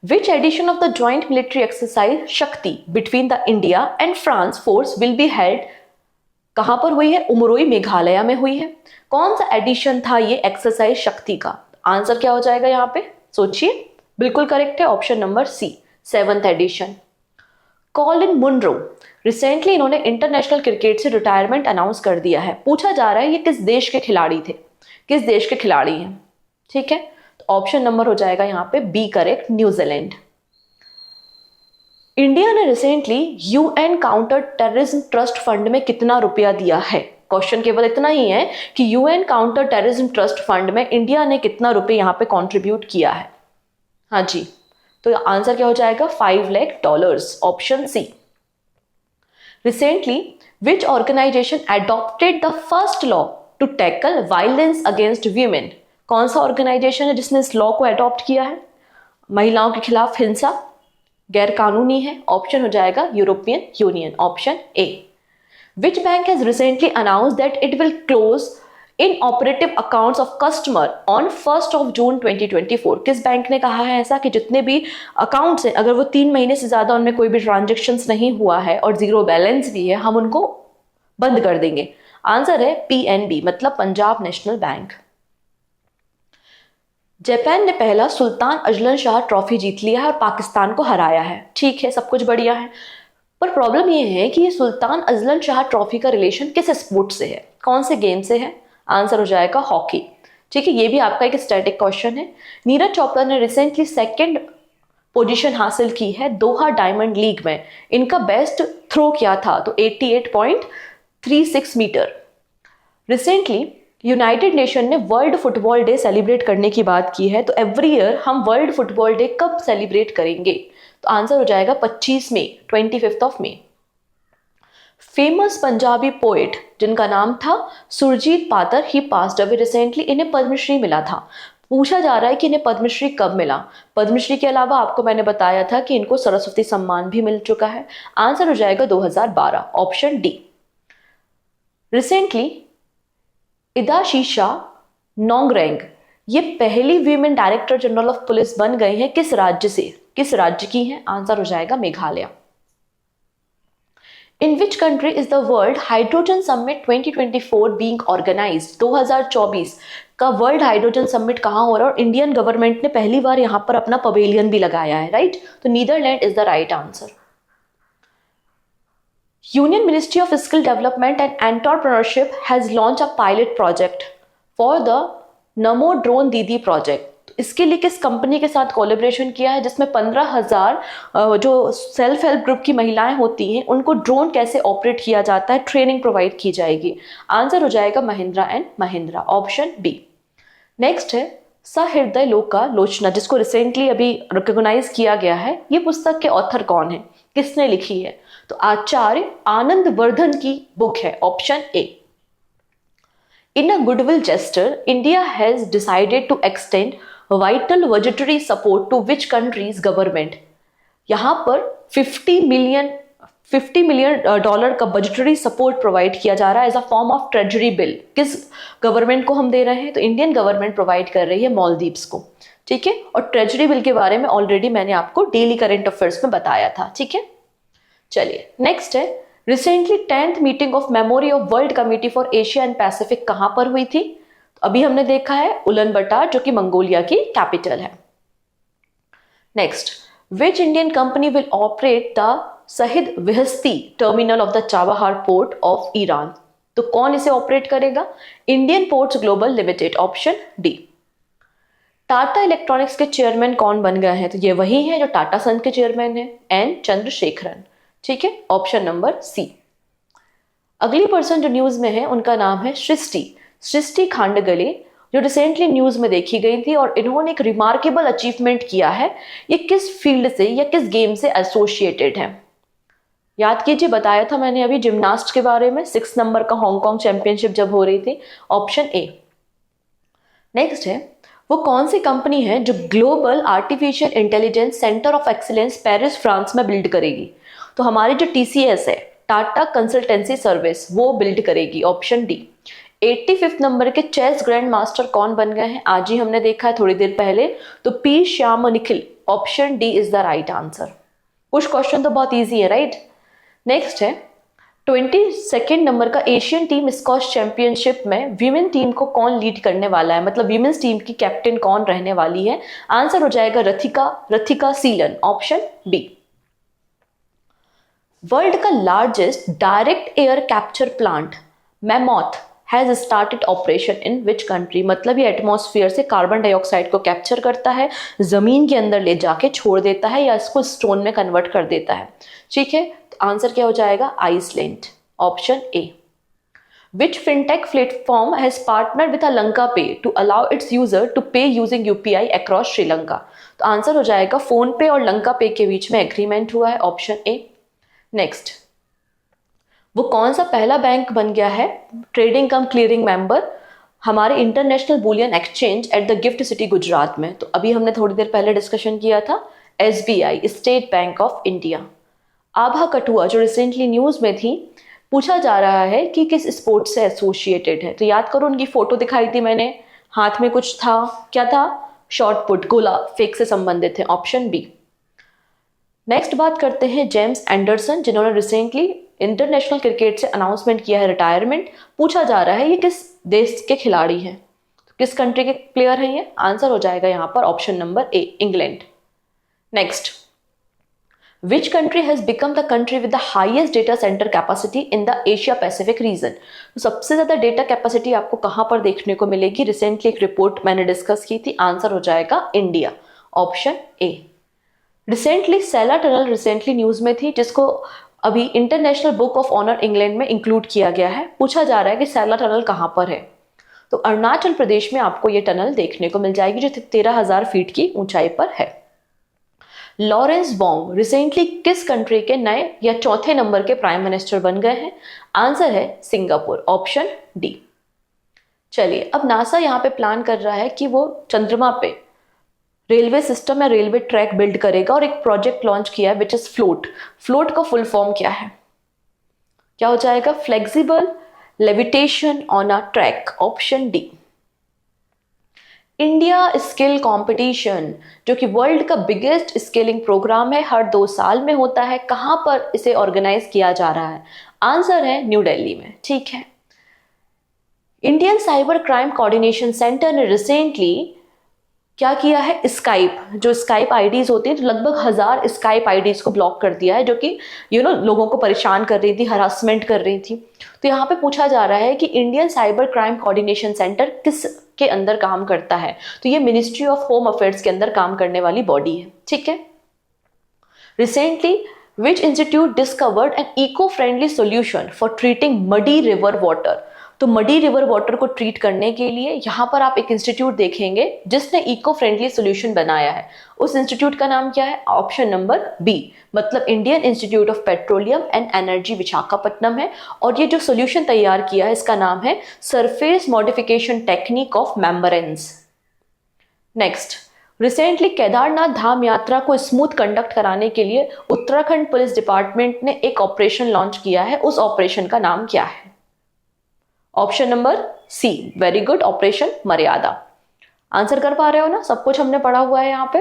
Which edition of the joint military exercise शक्ति between the India and France force will be held? कहां पर हुई है? उमरोई, मेघालय में हुई है। कौन सा एडिशन था ये एक्सरसाइज शक्ति का? आंसर क्या हो जाएगा यहाँ पे? सोचिए, बिल्कुल करेक्ट है option number C, 7th edition. Colin Munro, recently इन्होंने इंटरनेशनल क्रिकेट से रिटायरमेंट अनाउंस कर दिया है। पूछा जा रहा है ये किस देश के खिलाड़ी थे, किस देश के खिलाड़ी हैं? ठीक है, ऑप्शन नंबर हो जाएगा यहाँ पे बी करेक्ट, न्यूजीलैंड। इंडिया ने recently UN counter terrorism trust fund में कितना रुपया दिया है? क्वेश्चन केवल इतना ही है कि UN counter terrorism trust fund में इंडिया ने कितना रुपए यहाँ पे कंट्रीब्यूट किया है? हाँ जी, तो आंसर क्या हो जाएगा? $5 lakh, option C. Recently which organisation adopted the first law to tackle violence against women? कौन सा ऑर्गेनाइजेशन है जिसने इस लॉ को अडॉप्ट किया है? महिलाओं के खिलाफ हिंसा गैर कानूनी है, ऑप्शन हो जाएगा European union, option A. Which bank has recently announce that it will close in operative accounts of customer on 1 जून 2024? किस बैंक ने कहा है ऐसा कि जितने भी अकाउंट्स हैं अगर वो 3 महीने से ज्यादा उनमें कोई भी ट्रांजेक्शन्स नहीं हुआ है और जीरो बैलेंस भी है, हम उनको बंद कर देंगे? आंसर है पीएनबी, मतलब पंजाब नेशनल बैंक। जापान ने पहला सुल्तान अजलन शाह ट्रॉफी जीत लिया है और पाकिस्तान को हराया है। ठीक है, सब कुछ बढ़िया है, पर प्रॉब्लम ये है कि ये सुल्तान अजलन शाह ट्रॉफी का रिलेशन किस स्पोर्ट से है, कौन से गेम से है? आंसर हो जाएगा हॉकी। ठीक है, ये भी आपका एक स्टैटिक क्वेश्चन है। नीरज चोपड़ा ने रिसेंटली 2nd पोजीशन हासिल की है दोहा डायमंड लीग में। इनका बेस्ट थ्रो क्या था? तो 88.36 मीटर। रिसेंटली यूनाइटेड नेशन ने वर्ल्ड फुटबॉल डे सेलिब्रेट करने की बात की है, तो एवरी ईयर हम वर्ल्ड फुटबॉल डे कब सेलिब्रेट करेंगे? तो आंसर हो जाएगा 25 मई, 25 मई। फेमस पंजाबी पोएट जिनका नाम था सुरजीत पातर, ही पास्ड अवे रिसेंटली, इन्हें पद्मश्री मिला था। पूछा जा रहा है कि इन्हें पद्मश्री कब मिला? पद्मश्री के अलावा आपको मैंने बताया था कि इनको सरस्वती सम्मान भी मिल चुका है। आंसर हो जाएगा 2012, ऑप्शन डी। रिसेंटली इदाशीशा नोंगरेंग ये पहली women director general of police बन गए हैं। किस राज्य से, किस राज्य की हैं? आंसर हो जाएगा Meghalaya. In which country is the world hydrogen summit 2024 being organised? 2024 का वर्ल्ड हाइड्रोजन समिट कहां हो रहा है और इंडियन गवर्नमेंट ने पहली बार यहां पर अपना पवेलियन भी लगाया है, राइट? तो Netherland is the right answer. Union Ministry of Skill Development and Entrepreneurship has launched a pilot project for the NaMo drone दीदी प्रोजेक्ट। इसके लिए किस कंपनी के साथ कोलैबोरेशन किया है जिसमें 15,000 जो सेल्फ हेल्प ग्रुप की महिलाएं होती हैं उनको ड्रोन कैसे ऑपरेट किया जाता है ट्रेनिंग प्रोवाइड की जाएगी? आंसर हो जाएगा Mahindra and Mahindra, option B. Next है सहृदय लोका लोचना, जिसको रिसेंटली अभी रिकॉग्नाइज किया गया है, ये पुस्तक के ऑथर कौन है, किसने लिखी है? तो आचार्य आनंद वर्धन की बुक है, option A. In a goodwill gesture, India has decided to extend vital budgetary support to which country's government. यहाँ पर 50 मिलियन डॉलर का बजटरी सपोर्ट प्रोवाइड किया जा रहा है as a form of treasury bill. किस गवर्नमेंट को हम दे रहे हैं? तो इंडियन गवर्नमेंट प्रोवाइड कर रही है मालदीव्स को, ठीक है। और ट्रेजरी बिल के बारे में ऑलरेडी मैंने आपको डेली करंट अफेयर्स में बताया था, ठीक है। चलिए नेक्स्ट है, recently 10th meeting of memory of world committee for Asia and Pacific कहां पर हुई थी? तो अभी हमने देखा है उलानबटार, जो कि मंगोलिया की कैपिटल है। Next, which Indian company will operate the Shahid Beheshti terminal of the Chabahar port of Iran? तो कौन इसे ऑपरेट करेगा? Indian ports global limited, option D. Tata electronics के चेयरमैन कौन बन गए हैं? तो ये वही है जो टाटा सन्स के चेयरमैन है, एन चंद्रशेखरन, ठीक है, ऑप्शन नंबर सी। अगली पर्सन जो न्यूज में है उनका नाम है सृष्टि खांडगले, जो रिसेंटली न्यूज में देखी गई थी, और इन्होंने एक रिमार्केबल अचीवमेंट किया है। ये किस फील्ड से या किस गेम से एसोसिएटेड है? याद कीजिए, बताया था मैंने अभी जिम्नास्ट के बारे में, 6 नंबर का हांगकांग चैंपियनशिप जब हो रही थी, ऑप्शन ए। नेक्स्ट है, वो कौन सी कंपनी है जो global artificial intelligence centre of excellence Paris France में बिल्ड करेगी? तो हमारी जो TCS है, टाटा कंसल्टेंसी सर्विस, वो बिल्ड करेगी, ऑप्शन डी। 85 नंबर के चेस ग्रैंड मास्टर कौन बन गए हैं? आज ही हमने देखा है थोड़ी देर पहले, तो P Shyam Nikhil, option D is the right answer. कुछ क्वेश्चन तो बहुत इजी है, राइट। नेक्स्ट है, 22nd नंबर का एशियन टीम स्क्वॉश चैंपियनशिप में वीमेन टीम को कौन लीड करने वाला है, मतलब वीमेन्स टीम की कैप्टन कौन रहने वाली है? आंसर हो जाएगा रथिका सीलन, ऑप्शन बी। वर्ल्ड का largest direct air capture plant mammoth has started operation in which country? मतलब ये एटमॉस्फेयर से कार्बन डाइऑक्साइड को कैप्चर करता है, जमीन के अंदर ले जाके छोड़ देता है या इसको स्टोन में कन्वर्ट कर देता है, ठीक है। तो आंसर क्या हो जाएगा? Iceland, option A. Which fintech platform has partner with Lanka pay to allow its user to pay using UPI across Sri Lanka? तो आंसर हो जाएगा फोन पे और लंका पे के बीच में एग्रीमेंट हुआ है, ऑप्शन ए। नेक्स्ट, वो कौन सा पहला बैंक बन गया है ट्रेडिंग कम क्लियरिंग मेंबर हमारे international bullion exchange at the gift city Gujarat में? तो अभी हमने थोड़ी देर पहले डिस्कशन किया था, SBI, state bank of India. Abha Kathua जो रिसेंटली न्यूज में थी, पूछा जा रहा है कि किस स्पोर्ट से एसोसिएटेड है? तो याद करो, उनकी फोटो दिखाई थी मैंने, हाथ में कुछ था, क्या था? शॉर्ट पुट, गोला फेक से संबंधित है, ऑप्शन बी। नेक्स्ट बात करते हैं जेम्स एंडरसन, जिन्होंने रिसेंटली इंटरनेशनल क्रिकेट से अनाउंसमेंट किया है रिटायरमेंट। पूछा जा रहा है ये किस देश के खिलाड़ी हैं, तो किस कंट्री के प्लेयर हैं ये? आंसर हो जाएगा यहाँ पर option number A, England. Next, which country has become the country with the highest data centre capacity in the Asia Pacific region? तो सबसे ज्यादा डेटा कैपेसिटी आपको कहां पर देखने को मिलेगी? रिसेंटली एक रिपोर्ट मैंने डिस्कस की थी, आंसर हो जाएगा India, option A. Recently Sela tunnel recently news में थी, जिसको अभी international book of honour England में इंक्लूड किया गया है। पूछा जा रहा है कि सैला टनल कहां पर है? तो अरुणाचल प्रदेश में आपको ये टनल देखने को मिल जाएगी, जो 13,000 फीट की ऊंचाई पर है। लॉरेंस बॉन्ग रिसेंटली किस कंट्री के नए या चौथे नंबर के प्राइम मिनिस्टर बन गए हैं? आंसर है सिंगापुर, ऑप्शन डी। चलिए, अब नासा यहाँ पे प्लान कर रहा है कि वो चंद्रमा पे रेलवे सिस्टम या रेलवे ट्रैक बिल्ड करेगा, और एक प्रोजेक्ट लॉन्च किया है विच इज फ्लोट। फ्लोट का फुल फॉर्म क्या है? क्या हो जाएगा? Flexible levitation on a track, option D. India skill competition, जो कि वर्ल्ड का बिगेस्ट स्किलिंग प्रोग्राम है, हर 2 साल में होता है। कहां पर इसे ऑर्गेनाइज किया जा रहा है? आंसर है न्यू दिल्ली में, ठीक है। Indian cyber crime coordination centre ने रिसेंटली क्या किया है? स्काइप, जो स्काइप आईडीज होती है, तो लगभग 1000 स्काइप आईडीज को ब्लॉक कर दिया है, जो कि लोगों को परेशान कर रही थी, हरासमेंट कर रही थी। तो यहाँ पे पूछा जा रहा है कि Indian cyber crime coordination centre किस के अंदर काम करता है? तो ये मिनिस्ट्री ऑफ होम अफेयर्स के अंदर काम करने वाली बॉडी है, ठीक है। Recently which institute discovered an eco friendly solution for treating muddy river water? तो मडी रिवर वाटर को ट्रीट करने के लिए यहाँ पर आप एक इंस्टीट्यूट देखेंगे जिसने इको फ्रेंडली सोल्यूशन बनाया है। उस इंस्टीट्यूट का नाम क्या है? ऑप्शन नंबर बी, मतलब Indian institute of petroleum and energy Visakhapatnam है। और ये जो सोल्यूशन तैयार किया है इसका नाम है surface modification technique of membranes. Next, recently Kedarnath Dham यात्रा को स्मूथ कंडक्ट कराने के लिए उत्तराखंड पुलिस डिपार्टमेंट ने एक ऑपरेशन लॉन्च किया है। उस ऑपरेशन का नाम क्या है? Option number C, very good, operation Maryada. Answer कर पा रहे हो ना? सब कुछ हमने पढ़ा हुआ है यहाँ पे।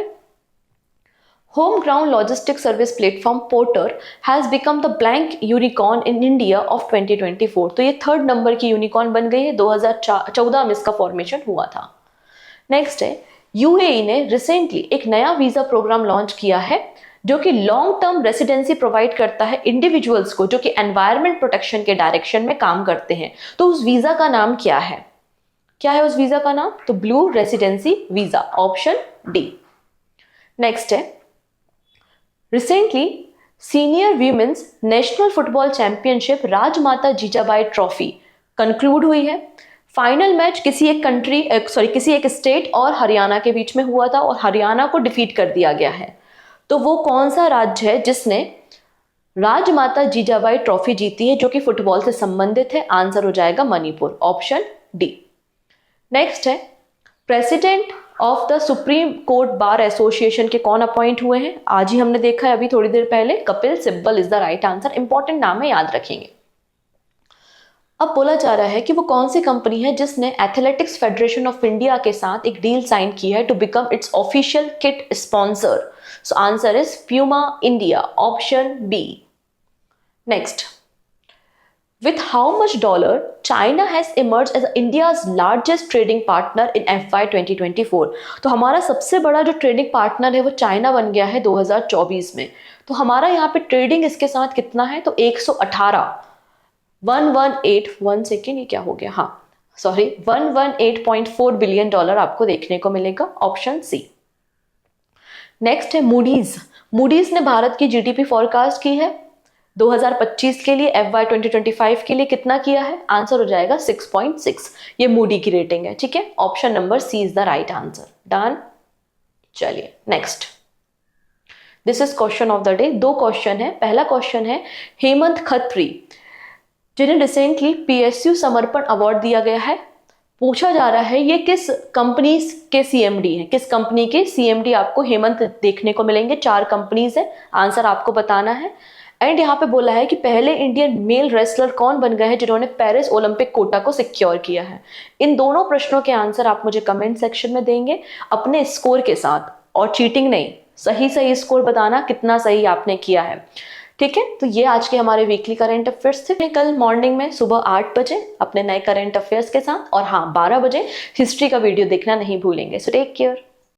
Home ground logistic service platform porter has become the blank unicorn in India of 2024। तो ये 3rd नंबर की यूनिकॉर्न बन गई है। 2014 में इसका फॉर्मेशन हुआ था। नेक्स्ट है, यूएई ने रिसेंटली एक नया वीजा प्रोग्राम लॉन्च किया है जो कि लॉन्ग टर्म रेसिडेंसी प्रोवाइड करता है इंडिविजुअल्स को जो कि एनवायरमेंट प्रोटेक्शन के डायरेक्शन में काम करते हैं। तो उस वीजा का नाम क्या है? क्या है उस वीजा का नाम? तो blue residency visa, option D. Next है, recently senior women's national football championship Rajmata Jijabai trophy conclude हुई है। फाइनल मैच किसी एक स्टेट और हरियाणा के बीच में हुआ था और हरियाणा को डिफीट कर दिया गया है। तो वो कौन सा राज्य है जिसने राजमाता जीजाबाई ट्रॉफी जीती है जो कि फुटबॉल से संबंधित है? आंसर हो जाएगा मणिपुर, ऑप्शन डी। नेक्स्ट है, president of the supreme court bar association के कौन अपॉइंट हुए हैं? आज ही हमने देखा है अभी थोड़ी देर पहले, Kapil Sibal is the right answer. Important नाम है, याद रखेंगे। अब बोला जा रहा है कि वो कौन सी कंपनी है जिसने एथलेटिक्स फेडरेशन ऑफ इंडिया के साथ एक डील साइन की है to become its official kit sponsor. So answer is Puma India, option B. Next, with how much dollar China has emerged as India's largest trading partner in FY 2024। तो हमारा सबसे बड़ा जो ट्रेडिंग पार्टनर है वो China बन गया है 2024 में। तो हमारा यहाँ पे ट्रेडिंग इसके साथ कितना है? तो 118.4 बिलियन डॉलर आपको देखने को मिलेगा, ऑप्शन सी। नेक्स्ट है मूडीज ने भारत की जीडीपी फॉरकास्ट की है 2025 के लिए, FY 2025 के लिए कितना किया है? आंसर हो जाएगा 6.6। ये मूडी की रेटिंग है, ठीक है। Option number C is the right answer. Done. चलिए next, this is question of the day. 2 question है। पहला क्वेश्चन है, हेमंत खत्री जिन्हें रिसेंटली PSU समर्पण अवार्ड दिया गया है, पूछा जा रहा है ये किस कंपनी के CMD हैं? किस कंपनी के CMD आपको हेमंत देखने को मिलेंगे? 4 कंपनीज है, आंसर आपको बताना है। एंड यहाँ पे बोला है कि पहले इंडियन मेल रेसलर कौन बन गए हैं जिन्होंने पेरिस ओलंपिक कोटा को सिक्योर किया है? इन दोनों प्रश्नों के आंसर आप मुझे कमेंट सेक्शन में देंगे अपने स्कोर के साथ, और चीटिंग नहीं, सही स्कोर बताना कितना सही आपने किया है, ठीक है। तो ये आज के हमारे वीकली करंट अफेयर्स थे। कल मॉर्निंग में सुबह 8 बजे अपने नए करंट अफेयर्स के साथ, और हाँ 12 बजे हिस्ट्री का वीडियो देखना नहीं भूलेंगे। So take care.